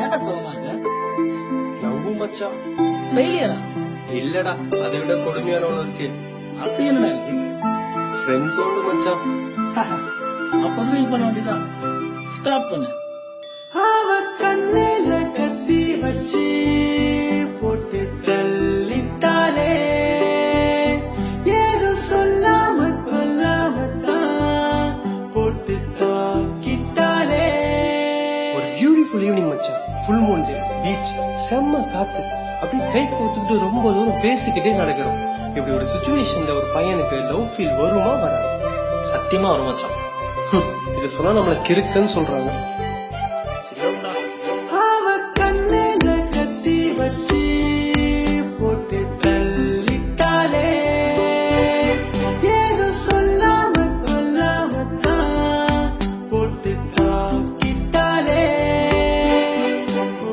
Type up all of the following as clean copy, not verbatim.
ஏன்டா சோகமா இருக்க? லவ் மச்சான். ஃபெயிலியரா? இல்லடா, அதை விட கொடுமையான ஒண்ணு இருக்கு. அப்படி என்னடா இருக்கு? ஃப்ரெண்ட்ஸ் ஓடு மச்சான். அப்ப ஃபீல் பண்ண வேண்டியதான். ஸ்டாப் பண்ணு. அவ கண்ணில கத்தி வச்சு போட்டு தள்ளிட்டாலே, ஏதோ சொல்லாம கொல்லாமத்தான் போட்டு தாக்கிட்டாலே. ஒரு பியூட்டிஃபுல் ஈவினிங் மச்சான். ஃபுல் மூன் டே, பீச், செம்ம காத்து. அப்படி கை கொடுத்துக்கிட்டு ரொம்ப தூரம் பேசிக்கிட்டே நடக்கிறோம். இப்படி ஒரு சுச்சுவேஷன்ல ஒரு பையனுக்கு லவ் ஃபீல் வருமா வராது? சத்தியமா வரும் மச்சான். இதை சொன்னா நம்மள கிறுக்குன்னு சொல்றாங்க. அவ கண்ணில கத்தி வச்சு போட்டு தள்ளிட்டாலே, ஏதோ சொல்லாம கொல்லாமத்தான் போட்டு தாக்கிட்டாலே.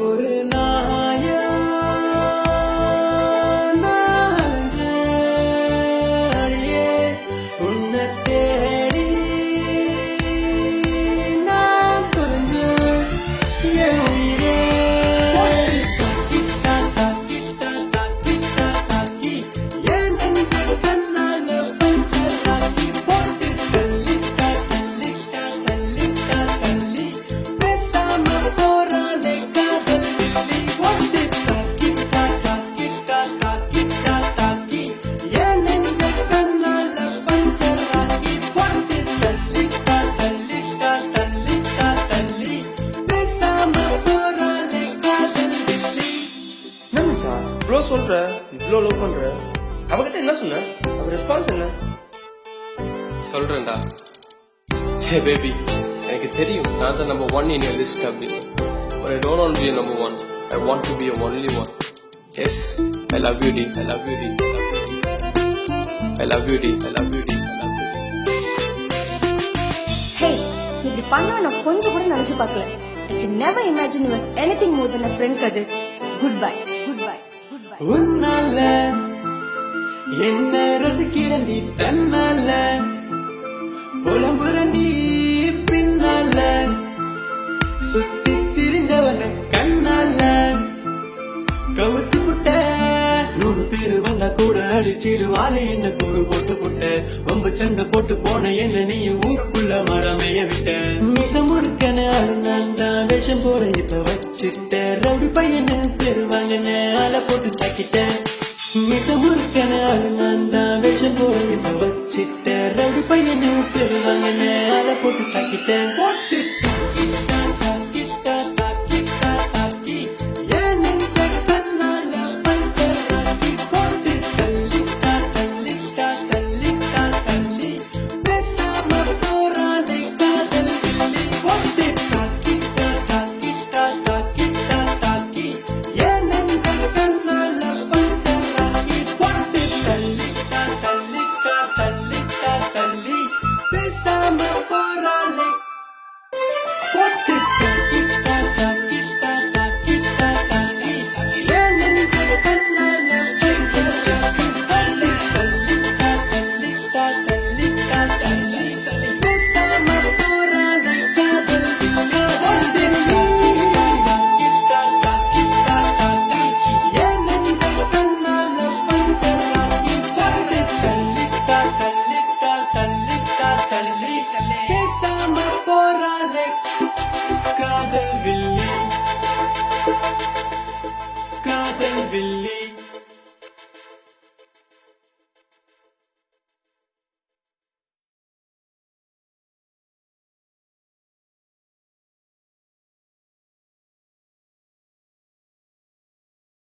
ஒரு நாயா நாஞ்சே உன்னை தேடி நான் தொலைஞ்சேன். என் உயிரே கிட்டா கிட்டா கிட்டா தாக்கி, என் நெஞ்ச கண்ணால பஞ்சராக்கி போட்டு தள்ளிட்டா தள்ளிட்டா தள்ளிட்டா தள்ளி, பேசாம போறாளே காதல் வில்லி. போட்டு தாக்கிட்டா தாக்கிட்டா தாக்கிட்டா தாக்கி, என் நெஞ்ச கண்ணால பஞ்சராக்கி போட்டு தள்ளிட்டா தள்ளிட்டா தள்ளிட்டா தள்ளி, பேசாம போறாளே காதல் வில்லி. என்ன மச்சான் இவ்வளோ சொல்ற, இவ்வளோ லவ் பண்ற, அவகிட்ட என்ன சொன்ன? அவ ரெஸ்பான்ஸ் என்ன? சொல்றேன்டா. ஹே பேபி, எனக்கு தெரியும் நான் தான் நம்பர் 1 இன் யுவர் லிஸ்ட் அப்படின்னு. But I don't want to be a number 1. I want to be a only one. Yes, I love you, D. I love you, D. I love you, D. I love you, D. I love you, D. Hey, இப்படி பண்ணா நான் கொஞ்சம் கூட நினைச்சு பார்க்கல. I can never imagine you as anything more than a friend, Kadir. Goodbye, goodbye, goodbye. உன்னால என்ன ரசிக்கிறண்டி தன்னால, புலம்புரண்டி பின்னால, சுத்தி திரிஞ்சவன கண்ணால கவுத்தி புட்ட. 100 பேரு வந்தா கூட அடிச்சிடுவாளே என்ன கூறு போட்டு புட்ட. வம்பு சண்டை போட்டு போன என்ன நீ ஊருக்குள்ள மரமைய விட்ட. மிசம் முறுக்கன நான் தான் வேஷம் போற இப்ப வச்சுட்ட. ரவுடி பையனு பெருவாங்கன்னு அலை போட்டு தாக்கிட்டேன். மிசம் முறுக்கன நான் தான் வேஷம் போற இப்ப வச்சுட்ட. ரவுடி பையனு பெருவாங்கன்னு அலை போட்டு தாக்கிட்டேன்.